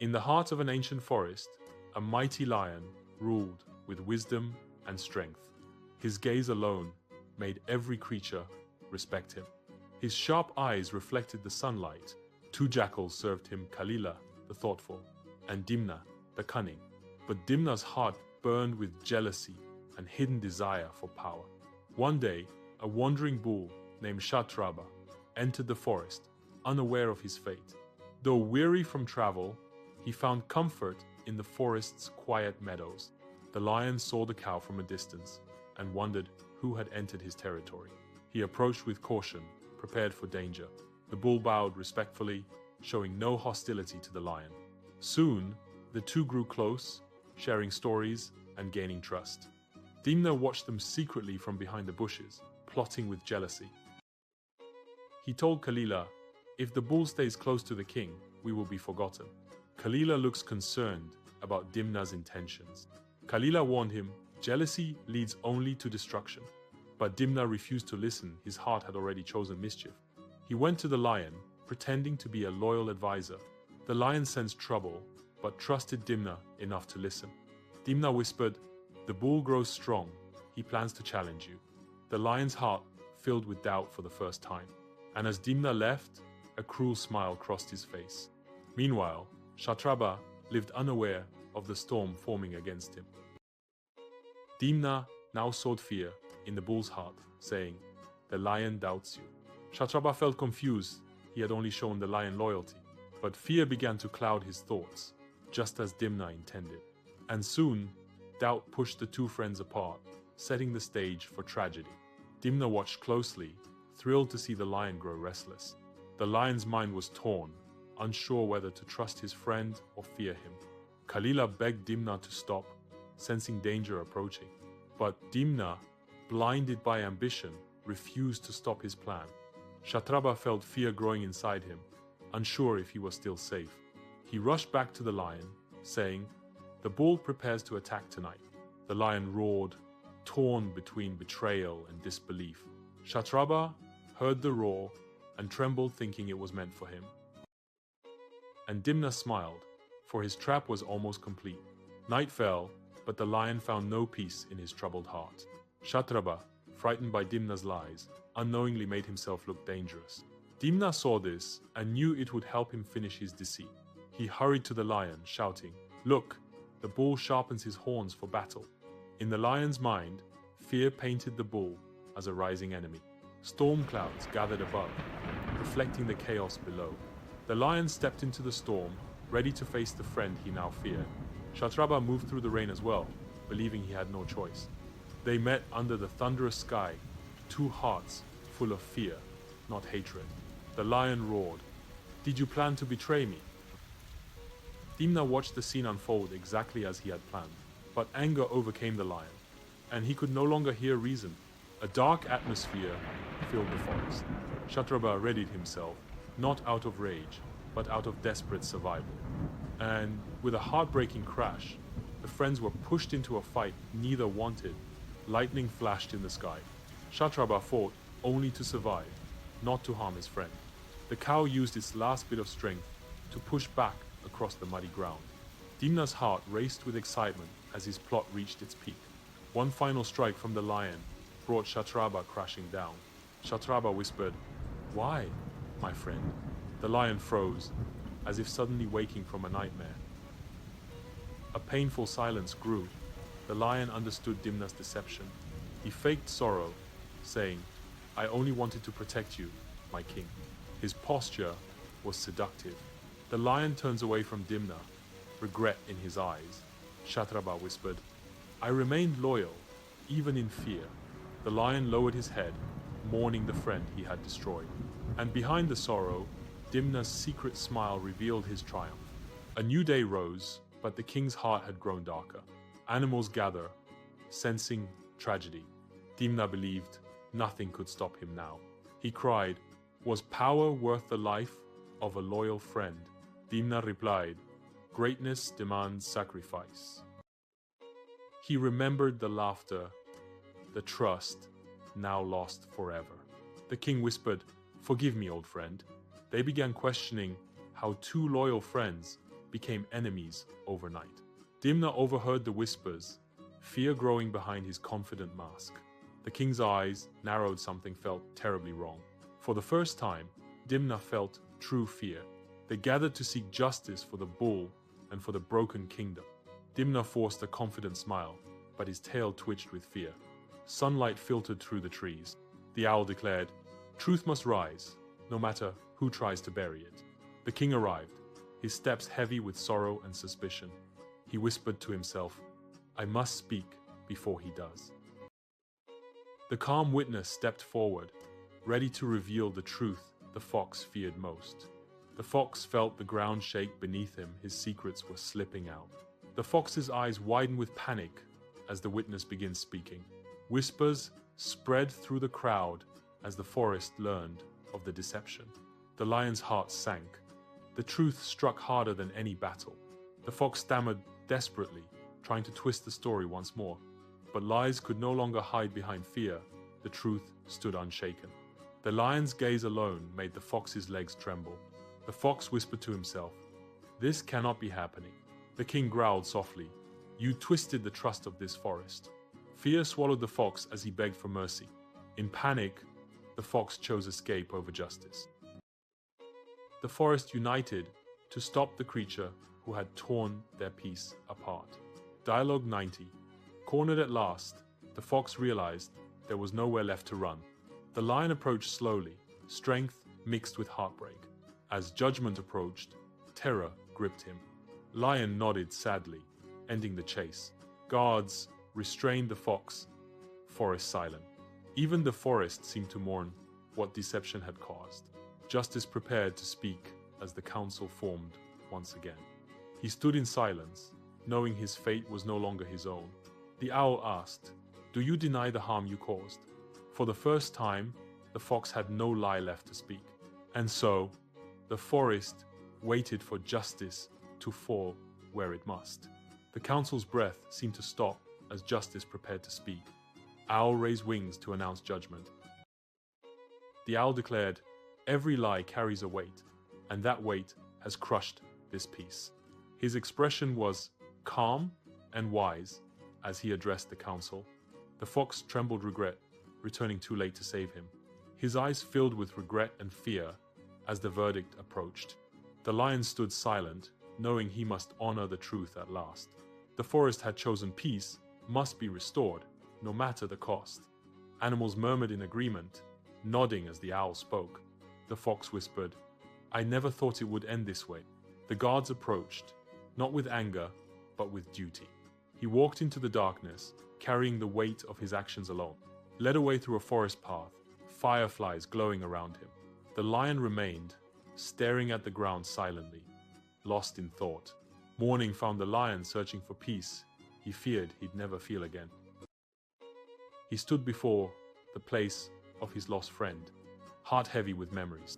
In the heart of an ancient forest, a mighty lion ruled with wisdom and strength. His gaze alone made every creature respect him. His sharp eyes reflected the sunlight. Two jackals served him, Kalila, the thoughtful, and Dimna, the cunning. But Dimna's heart burned with jealousy and hidden desire for power. One day, a wandering bull named Shatraba entered the forest, unaware of his fate. Though weary from travel, he found comfort in the forest's quiet meadows. The lion saw the cow from a distance and wondered who had entered his territory. He approached with caution, prepared for danger. The bull bowed respectfully, showing no hostility to the lion. Soon, the two grew close, sharing stories and gaining trust. Dimna watched them secretly from behind the bushes, plotting with jealousy. He told Kalila, "If the bull stays close to the king, we will be forgotten." Kalila looks concerned about Dimna's intentions. Kalila warned him, "Jealousy leads only to destruction." But Dimna refused to listen. His heart had already chosen mischief. He went to the lion, pretending to be a loyal advisor. The lion sensed trouble, but trusted Dimna enough to listen. Dimna whispered, "The bull grows strong. He plans to challenge you." The lion's heart filled with doubt for the first time. And as Dimna left, a cruel smile crossed his face. Meanwhile, Shatraba lived unaware of the storm forming against him. Dimna now sowed fear in the bull's heart, saying, "The lion doubts you." Shatraba felt confused. He had only shown the lion loyalty. But fear began to cloud his thoughts, just as Dimna intended. And soon, doubt pushed the two friends apart, setting the stage for tragedy. Dimna watched closely, thrilled to see the lion grow restless. The lion's mind was torn, unsure whether to trust his friend or fear him. Kalila begged Dimna to stop, sensing danger approaching. But Dimna, blinded by ambition, refused to stop his plan. Shatraba felt fear growing inside him, unsure if he was still safe. He rushed back to the lion, saying, "The bull prepares to attack tonight." The lion roared, torn between betrayal and disbelief. Shatraba heard the roar and trembled, thinking it was meant for him. And Dimna smiled, for his trap was almost complete. Night fell, but the lion found no peace in his troubled heart. Shatraba, frightened by Dimna's lies, unknowingly made himself look dangerous. Dimna saw this and knew it would help him finish his deceit. He hurried to the lion, shouting, "Look, the bull sharpens his horns for battle." In the lion's mind, fear painted the bull as a rising enemy. Storm clouds gathered above, reflecting the chaos below. The lion stepped into the storm, ready to face the friend he now feared. Shatraba moved through the rain as well, believing he had no choice. They met under the thunderous sky, two hearts full of fear, not hatred. The lion roared, "Did you plan to betray me?" Dimna watched the scene unfold exactly as he had planned, but anger overcame the lion, and he could no longer hear reason. A dark atmosphere filled the forest. Shatraba readied himself, not out of rage, but out of desperate survival. And with a heartbreaking crash, the friends were pushed into a fight neither wanted. Lightning flashed in the sky. Shatraba fought only to survive, not to harm his friend. The cow used its last bit of strength to push back across the muddy ground. Dimna's heart raced with excitement as his plot reached its peak. One final strike from the lion brought Shatraba crashing down. Shatraba whispered, "Why, my friend?" The lion froze, as if suddenly waking from a nightmare. A painful silence grew. The lion understood Dimna's deception. He faked sorrow, saying, "I only wanted to protect you, my king." His posture was seductive. The lion turns away from Dimna, regret in his eyes. Shatraba whispered, "I remained loyal, even in fear." The lion lowered his head, mourning the friend he had destroyed. And behind the sorrow, Dimna's secret smile revealed his triumph. A new day rose, but the king's heart had grown darker. Animals gather, sensing tragedy. Dimna believed nothing could stop him now. He cried, "Was power worth the life of a loyal friend?" Dimna replied, "Greatness demands sacrifice." He remembered the laughter, the trust, now lost forever. The king whispered, "Forgive me, old friend." They began questioning how two loyal friends became enemies overnight. Dimna overheard the whispers, fear growing behind his confident mask. The king's eyes narrowed. Something felt terribly wrong. For the first time, Dimna felt true fear. They gathered to seek justice for the bull and for the broken kingdom. Dimna forced a confident smile, but his tail twitched with fear. Sunlight filtered through the trees. The owl declared, "Truth must rise, no matter who tries to bury it." The king arrived, his steps heavy with sorrow and suspicion. He whispered to himself, "I must speak before he does." The calm witness stepped forward, ready to reveal the truth the fox feared most. The fox felt the ground shake beneath him. His secrets were slipping out. The fox's eyes widened with panic as the witness began speaking. Whispers spread through the crowd as the forest learned of the deception. The lion's heart sank. The truth struck harder than any battle. The fox stammered desperately, trying to twist the story once more. But lies could no longer hide behind fear. The truth stood unshaken. The lion's gaze alone made the fox's legs tremble. The fox whispered to himself, "This cannot be happening." The king growled softly, "You twisted the trust of this forest." Fear swallowed the fox as he begged for mercy. In panic, the fox chose escape over justice. The forest united to stop the creature who had torn their peace apart. Dialogue 90. Cornered at last, the fox realized there was nowhere left to run. The lion approached slowly, strength mixed with heartbreak. As judgment approached, terror gripped him. Lion nodded sadly, ending the chase. Guards restrained the fox, forest silent. Even the forest seemed to mourn what deception had caused. Justice prepared to speak as the council formed once again. He stood in silence, knowing his fate was no longer his own. The owl asked, "Do you deny the harm you caused?" For the first time, the fox had no lie left to speak. And so, the forest waited for justice to fall where it must. The council's breath seemed to stop as justice prepared to speak. Owl raised wings to announce judgment. The owl declared, "Every lie carries a weight, and that weight has crushed this peace." His expression was calm and wise as he addressed the council. The fox trembled regret, returning too late to save him. His eyes filled with regret and fear as the verdict approached. The lion stood silent, knowing he must honor the truth at last. The forest had chosen peace, must be restored, no matter the cost. Animals murmured in agreement, nodding as the owl spoke. The fox whispered, "I never thought it would end this way." The guards approached, not with anger, but with duty. He walked into the darkness, carrying the weight of his actions alone. Led away through a forest path, fireflies glowing around him. The lion remained, staring at the ground silently, lost in thought. Morning found the lion searching for peace he feared he'd never feel again. He stood before the place of his lost friend, heart heavy with memories.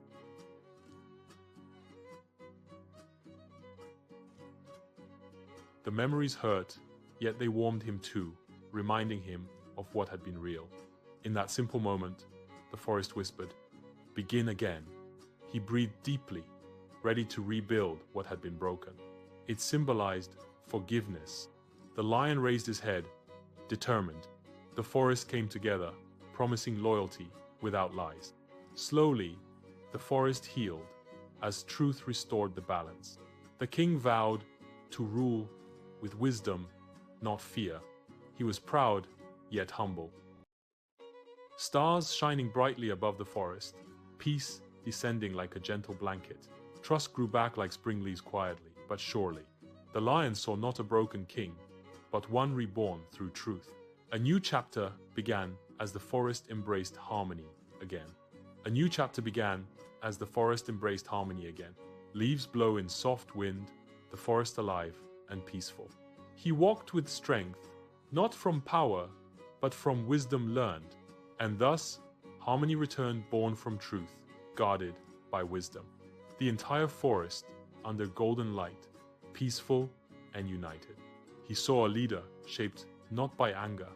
The memories hurt, yet they warmed him too, reminding him of what had been real. In that simple moment, the forest whispered, "Begin again." He breathed deeply, ready to rebuild what had been broken. It symbolized forgiveness. The lion raised his head, determined. The forest came together, promising loyalty without lies. Slowly, the forest healed as truth restored the balance. The king vowed to rule with wisdom, not fear. He was proud, yet humble. Stars shining brightly above the forest, peace descending like a gentle blanket. Trust grew back like spring leaves quietly, but surely. The lion saw not a broken king, but one reborn through truth. A new chapter began as the forest embraced harmony again. A new chapter began as the forest embraced harmony again. Leaves blow in soft wind, the forest alive and peaceful. He walked with strength, not from power, but from wisdom learned. And thus, harmony returned born from truth, guarded by wisdom. The entire forest, under golden light, peaceful and united. He saw a leader shaped not by anger,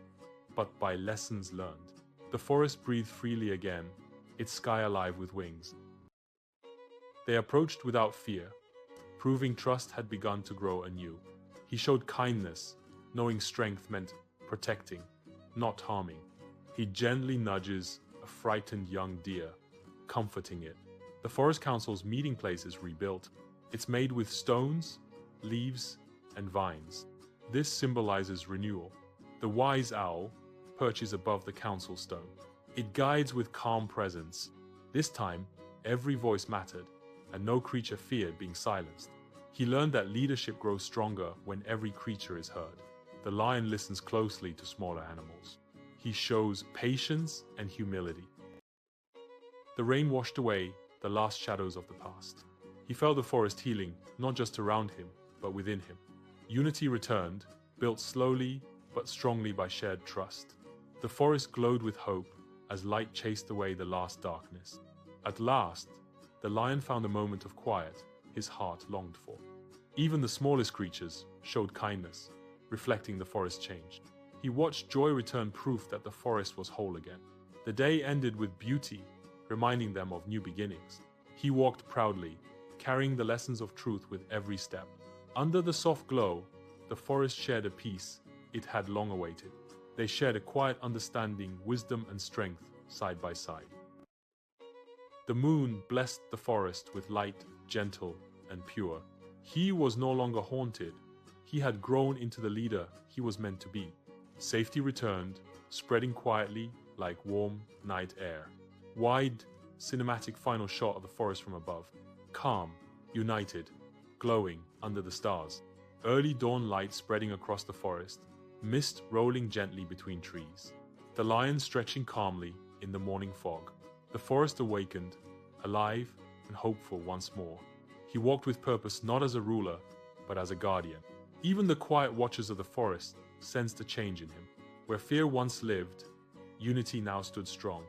but by lessons learned. The forest breathed freely again, its sky alive with wings. They approached without fear, proving trust had begun to grow anew. He showed kindness, knowing strength meant protecting, not harming. He gently nudges a frightened young deer, comforting it. The Forest Council's meeting place is rebuilt. It's made with stones, leaves, and vines. This symbolizes renewal. The wise owl perches above the council stone. It guides with calm presence. This time, every voice mattered, and no creature feared being silenced. He learned that leadership grows stronger when every creature is heard. The lion listens closely to smaller animals. He shows patience and humility. The rain washed away the last shadows of the past. He felt the forest healing, not just around him, but within him. Unity returned, built slowly but strongly by shared trust. The forest glowed with hope as light chased away the last darkness. At last, the lion found a moment of quiet his heart longed for. Even the smallest creatures showed kindness, reflecting the forest change. He watched joy return, proof that the forest was whole again. The day ended with beauty, reminding them of new beginnings. He walked proudly, carrying the lessons of truth with every step. Under the soft glow, the forest shared a peace it had long awaited. They shared a quiet understanding, wisdom and strength side by side. The moon blessed the forest with light, gentle and pure. He was no longer haunted. He had grown into the leader he was meant to be. Safety returned, spreading quietly like warm night air. Wide, cinematic final shot of the forest from above. Calm, united, glowing under the stars. Early dawn light spreading across the forest, mist rolling gently between trees. The lion stretching calmly in the morning fog. The forest awakened, alive and hopeful once more. He walked with purpose, not as a ruler, but as a guardian. Even the quiet watchers of the forest sensed a change in him. Where fear once lived, unity now stood strong.